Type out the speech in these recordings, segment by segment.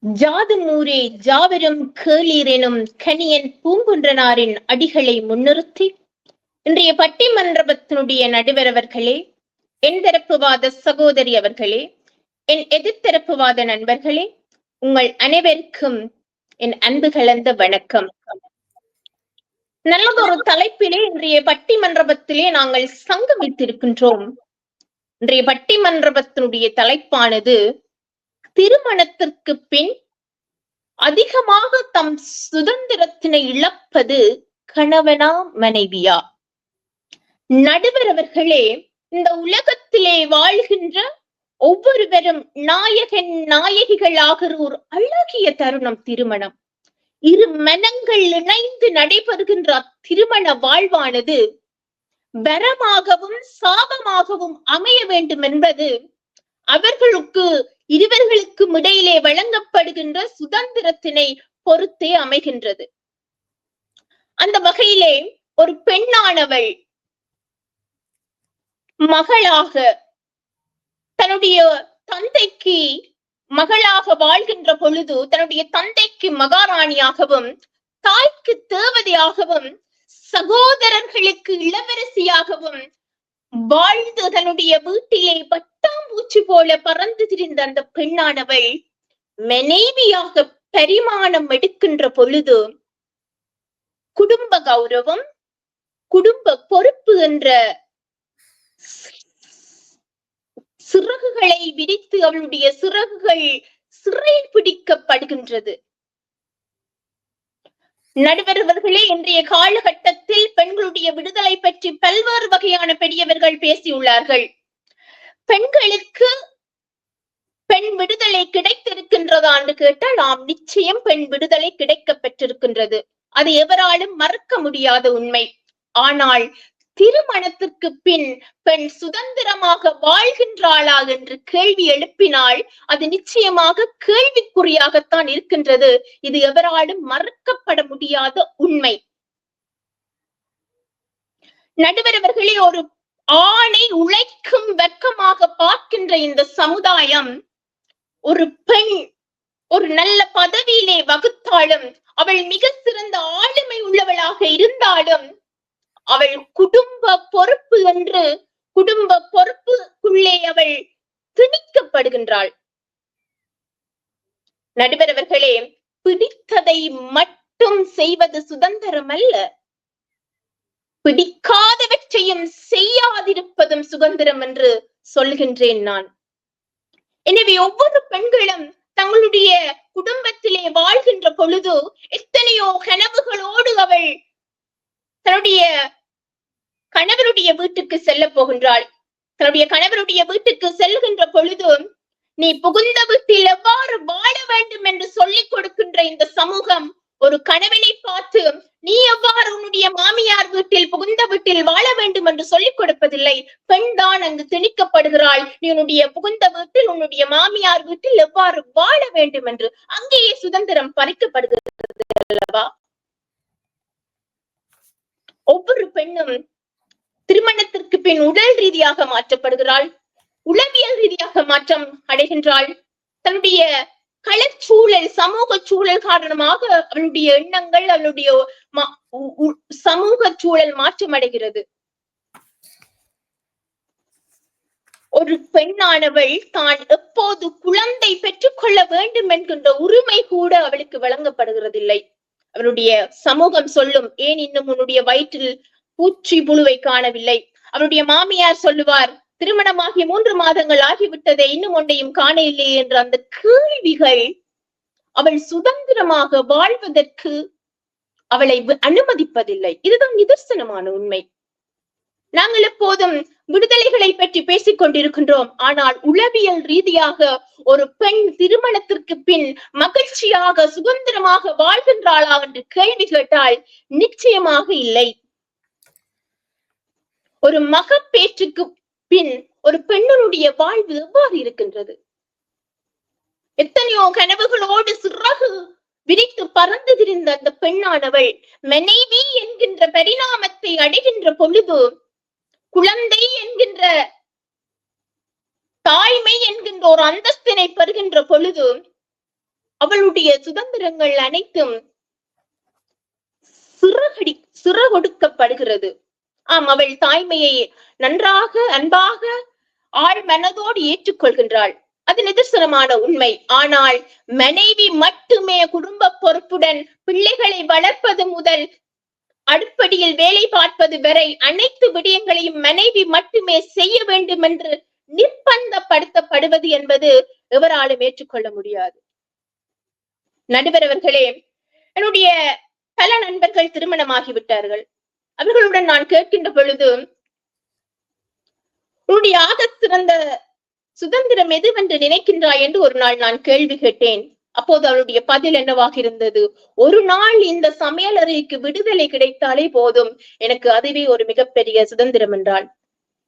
ஜாதும் ஊரே ஜாவரும் கேளீரெனும் கணியன் பூங்குன்றனாரின் அடிகளை முன்னிறுத்தி இன்றைய பட்டிமன்றத்தினுடைய நடுவர் அவர்களே, என் தரப்புவாத சகோதரி அவர்களே, என் எதிர்த்தரப்புவாத நண்பர்களே, உங்கள் அனைவருக்கும் என் அன்பு கலந்த வணக்கம். நல்லதொரு தலைப்பிலே இன்றைய பட்டிமன்றத்திலே நாங்கள் சங்கமித்திருக்கின்றோம். இன்றைய பட்டிமன்றத்தினுடைய தலைப்பானது திருமணத்திற்கு பின் அதிகமாக தம் சுதந்திரத்தினை இழப்பது கணவனா மனைவியா? நடுவர் அவர்களே, இந்த உலகத்திலே வாழ்கின்ற ஒவ்வொருவரும் நாயகன் நாயகிகளாகிற ஒரு அழகிய தருணம் திருமணம். இரு மனங்கள் இணைந்து நடைபெறுகின்ற திருமண வாழ்வானது வரமாகவும் சாபமாகவும் அமைய வேண்டும் என்பது அவர்களுக்கு இருவர்களுக்கும் இடையிலே வழங்கப்படுகின்ற சுதந்திரத்தினை பொறுத்தே அமைகின்றது. அந்த வகையிலே ஒரு பெண்ணானவள் மகளாக தன்னுடைய தந்தைக்கு மகளாக வாழ்கின்ற பொழுது தன்னுடைய தந்தைக்கு மகாராணியாகவும் தாய்க்கு தேவதையாகவும் சகோதரர்களுக்கு இளவரசியாகவும் வாழ்ந்து தன்னுடைய வீட்டிலே பட்டாம்பூச்சி போல பறந்து திரிந்த அந்த பெண்ணானவள் மனைவியாக பரிமாணம் எடுக்கின்ற பொழுது குடும்ப கௌரவம், குடும்ப பொறுப்பு என்ற சிறகுகளை விரித்து அவளுடைய சிறகுகள் சிறை பிடிக்கப்படுகின்றது. நடுவர்களே, இன்றைய காலகட்டத்தில் பெண்களுடைய விடுதலை பற்றி பல்வேறு வகையான பெரியவர்கள் பேசியுள்ளார்கள். பெண்களுக்கு பெண் விடுதலை கிடைத்திருக்கின்றதா என்று கேட்டால் நாம் நிச்சயம் பெண் விடுதலை கிடைக்க பெற்றிருக்கின்றது. அது எவராலும் மறக்க முடியாத உண்மை. ஆனால் திருமணத்திற்கு பின் பெண் சுதந்திரமாக வாழ்கின்றாளா என்று கேள்வி எழுப்பினால் அது நிச்சயமாக கேள்விக்குறியாகத்தான் இருக்கின்றது. இது எவராலும் மறுக்கப்பட முடியாத உண்மை. நடுவர் அவர்களே, ஒரு ஆணை உழைக்கும் வெட்கமாக பார்க்கின்ற இந்த சமுதாயம் ஒரு பெண் ஒரு நல்ல பதவியிலே வகுத்தாலும், அவள் மிக சிறந்த ஆளுமை உள்ளவளாக இருந்தாலும், அவள் குடும்ப பொறுப்பு என்று குடும்ப பொறுப்புக்குள்ளே அவள் திணிக்கப்படுகின்றாள். நடுவர் அவர்களே, பிடித்ததை மட்டும் செய்வது சுதந்திரம் அல்ல, பிடிக்காதவற்றையும் செய்யாதிருப்பதும் சுதந்திரம் என்று சொல்கின்றேன் நான். எனவே ஒவ்வொரு பெண்களும் தங்களுடைய குடும்பத்திலே வாழ்கின்ற பொழுது எத்தனையோ கனவுகளோடு அவள் தன்னுடைய கணவருடைய வீட்டுக்கு செல்ல போகின்றாள். தன்னுடைய கணவருடைய வீட்டுக்கு செல்கின்ற பொழுது நீ புகுந்த வீட்டில் எவ்வாறு வாழ வேண்டும் என்று சொல்லிக் கொடுக்கின்ற இந்த சமூகம் ஒரு கணவனை பார்த்து நீ எவ்வாறு உன்னுடைய மாமியார் வீட்டில் புகுந்த வீட்டில் வாழ வேண்டும் என்று சொல்லிக் கொடுப்பதில்லை. பெண் தான் அங்கு திணிக்கப்படுகிறாள். நீ உன்னுடைய புகுந்த வீட்டில் உன்னுடைய மாமியார் வீட்டில் எவ்வாறு வாழ வேண்டும் என்று. அங்கேயே சுதந்திரம் பறிக்கப்படுகிறது அல்லவா? ஒவ்வொரு பெண்ணும் திருமணத்திற்கு பின் உடல் ரீதியாக மாற்றப்படுகிறாள், உளவியல் ரீதியாக மாற்றம் அடைகின்றாள். தன்னுடைய களச்சூழல் சமூக சூழல் காரணமாக அவளுடைய எண்ணங்கள் அவளுடைய சமூக சூழல் மாற்றம் அடைகிறது. ஒரு பெண்ணானவள் தான் எப்போது குழந்தை பெற்றுக் கொள்ள வேண்டும் என்கின்ற உரிமை கூட அவளுக்கு வழங்கப்படுகிறதில்லை. அவளுடைய சமூகம் சொல்லும், ஏன் இன்னும் உன்னுடைய வயிற்றில் பூச்சி புழுவை காணவில்லை? அவருடைய மாமியார் சொல்லுவார், திருமணமாகி 3 மாதங்கள் ஆகிவிட்டதை இன்னும் ஒன்றையும் காண இல்லையே என்ற அந்த கேள்விகள் அவள் சுதந்திரமாக வாழ்வதற்கு அவளை அனுமதிப்பதில்லை. இதுதான் நிதர்சனமான உண்மை. நாங்கள் எப்போதும் விடுதலைகளை பற்றி பேசிக் கொண்டிருக்கின்றோம். ஆனால் உளவியல் ரீதியாக ஒரு பெண் திருமணத்திற்கு பின் மகிழ்ச்சியாக சுதந்திரமாக வாழ்கின்றாளா என்று கேள்வி கேட்டால் நிச்சயமாக இல்லை. ஒரு மகப்பேற்றுக்கு பின் ஒரு பெண்ணுடைய வாழ்வு எவ்வாறு இருக்கின்றது? எத்தனையோ கனவுகளோடு சிறகு விரித்து பறந்து திரிந்த அந்த பெண்ணானவள் மனைவி என்கின்ற பரிணாமத்தை அடைகின்ற பொழுது, குழந்தை என்கின்ற தாய்மை என்கின்ற ஒரு அந்தஸ்தினை பெறுகின்ற பொழுது அவளுடைய சுதந்திரங்கள் அனைத்தும் சிறகொடுக்கப்படுகிறது. ஆம், அவள் தாய்மையை நன்றாக அன்பாக ஆள் மனதோடு ஏற்றுக்கொள்கின்றாள். அது நிதர்சனமான உண்மை. ஆனால் மனைவி மட்டுமே குடும்ப பொறுப்புடன் பிள்ளைகளை வளர்ப்பது முதல் அடுப்படியில் வேலை பார்ப்பது வரை அனைத்து விடயங்களையும் மனைவி மட்டுமே செய்ய வேண்டும் என்று நிர்பந்தப்படுத்தப்படுவது என்பது எவராலும் ஏற்றுக்கொள்ள முடியாது. நடுவர் அவர்களே, என்னுடைய பல நண்பர்கள் திருமணமாகிவிட்டார்கள். அவர்களுடன் நான் கேட்கின்ற பொழுது, உன்னுடைய ஆக சிறந்த சுதந்திரம் எதுவென்று நினைக்கின்றாய் என்று ஒரு நாள் நான் கேள்வி கேட்டேன். அப்போது அவருடைய பதில் என்னவாக இருந்தது? ஒரு நாள் இந்த சமையலறைக்கு விடுதலை கிடைத்தாலே போதும், எனக்கு அதுவே ஒரு மிகப்பெரிய சுதந்திரம் என்றாள்.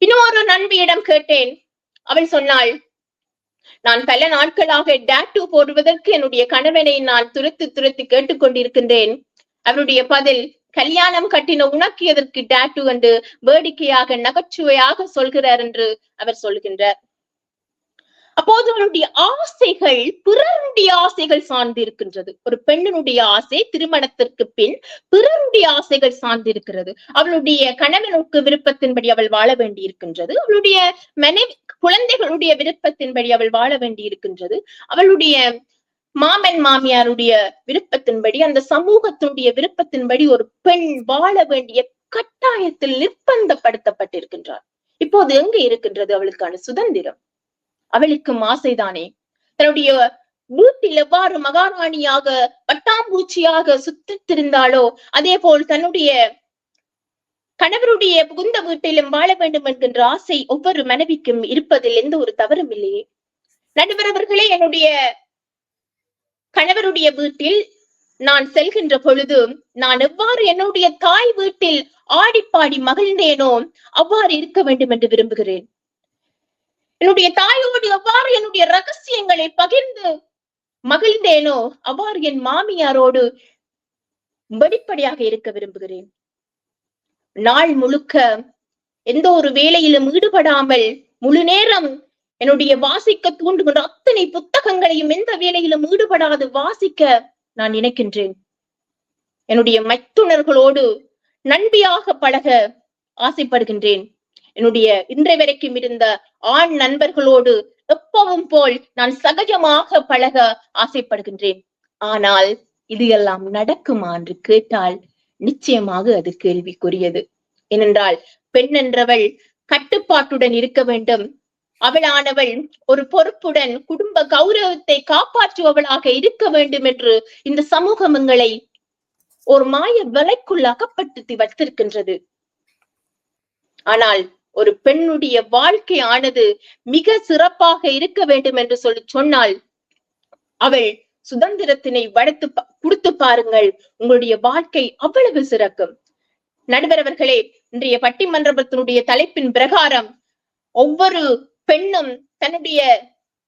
இன்னொரு நண்பியிடம் கேட்டேன். அவள் சொன்னாள், நான் பல நாட்களாக டாட்டூ போடுவதற்கு என்னுடைய கணவனை நான் துரத்தி கேட்டுக்கொண்டிருக்கின்றேன். அவருடைய பதில், கல்யாணம் கட்டின உனக்கு எதற்கு டாட்டூ என்று வேடிக்கையாக நகைச்சுவையாக சொல்கிறார் என்று அவர் சொல்கின்றார். அப்போது அவருடைய ஆசைகள் பிறருடைய ஆசைகள் சார்ந்து இருக்கின்றது. ஒரு பெண்ணினுடைய ஆசை திருமணத்திற்கு பின் பிறருடைய ஆசைகள் சார்ந்து இருக்கிறது. அவளுடைய கணவனுக்கு விருப்பத்தின்படி அவள் வாழ வேண்டி இருக்கின்றது. அவளுடைய மனைவி குழந்தைகளுடைய விருப்பத்தின்படி அவள் வாழ வேண்டி இருக்கின்றது. அவளுடைய மாமன் மாமியாருடைய விருப்பத்தின்படி, அந்த சமூகத்தினுடைய விருப்பத்தின்படி ஒரு பெண் வாழ வேண்டிய கட்டாயத்தில் நிர்பந்தப்படுத்தப்பட்டிருக்கின்றார். இப்போது எங்க இருக்கின்றது அவளுக்கான சுதந்திரம்? அவளுக்கும் ஆசைதானே. தன்னுடைய வீட்டில் எவ்வாறு மகாராணியாக பட்டாம்பூச்சியாக சுத்தித்திருந்தாளோ அதே போல் தன்னுடைய கணவருடைய புகுந்த வீட்டிலும் வாழ வேண்டும் என்கின்ற ஆசை ஒவ்வொரு மனைவிக்கும் இருப்பதில் எந்த ஒரு தவறும் இல்லையே. நடுவர் அவர்களே, என்னுடைய கணவருடைய வீட்டில் நான் செல்கின்ற பொழுது நான் எவ்வாறு என்னுடைய தாய் வீட்டில் ஆடிப்பாடி மகிழ்ந்தேனோ அவ்வாறு இருக்க வேண்டும் என்று விரும்புகிறேன். என்னுடைய தாயோடு எவ்வாறு என்னுடைய ரகசியங்களை பகிர்ந்து மகிழ்ந்தேனோ அவ்வாறு என் மாமியாரோடு வெளிப்படையாக இருக்க விரும்புகிறேன். நாள் முழுக்க எந்த ஒரு வேலையிலும் ஈடுபடாமல் முழு நேரம் என்னுடைய வாசிக்க தூண்டுகின்ற அத்தனை புத்தகங்களையும் எந்த வேலையிலும் ஈடுபடாது வாசிக்க நான் நினைக்கின்றேன். என்னுடைய மைத்துனர்களோடு நண்பியாக பழக ஆசைப்படுகின்றேன். என்னுடைய இன்றைய வரைக்கும் இருந்த ஆண் நண்பர்களோடு எப்பவும் போல் நான் சகஜமாக பழக ஆசைப்படுகின்றேன். ஆனால் இது எல்லாம் நடக்குமா என்று கேட்டால் நிச்சயமாக அது கேள்விக்குரியது. ஏனென்றால் பெண் என்றவள் கட்டுப்பாட்டுடன் இருக்க வேண்டும். அவளானவள் ஒரு பொறுப்புடன் குடும்ப கௌரவத்தை காப்பாற்றுபவளாக இருக்க வேண்டும் என்று இந்த சமூகம் எங்களை ஒரு மாய வலைக்குள் அகப்படுத்தி வைத்திருக்கின்றது. ஆனால் ஒரு பெண்ணுடைய வாழ்க்கை ஆனது மிக சிறப்பாக இருக்க வேண்டும் என்று சொன்னால் அவள் சுதந்திரத்தினை வளர்த்து கொடுத்து பாருங்கள், உங்களுடைய வாழ்க்கை அவ்வளவு சிறக்கும். நடுவர் அவர்களே, இன்றைய பட்டிமன்றத்தினுடைய தலைப்பின் பிரகாரம் ஒவ்வொரு பெண்ணும் தன்னுடைய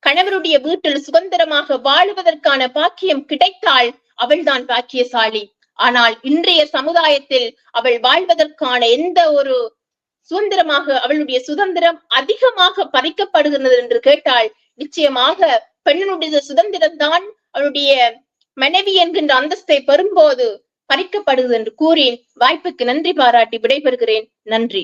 கணவருடைய வீட்டில் சுதந்திரமாக வாழுவதற்கான பாக்கியம் கிடைத்தால் அவள்தான் பாக்கியசாலி. ஆனால் இன்றைய சமுதாயத்தில் அவள் வாழ்வதற்கான எந்த ஒரு சுதந்திரமாக அவளுடைய சுதந்திரம் அதிகமாக பறிக்கப்படுகிறது என்று கேட்டால் நிச்சயமாக பெண்ணினுடைய சுதந்திரம் தான் அவளுடைய மனைவி என்கின்ற அந்தஸ்தை பெறும்போது பறிக்கப்படுகிறது என்று கூறி வாய்ப்புக்கு நன்றி பாராட்டி விடைபெறுகிறேன். நன்றி.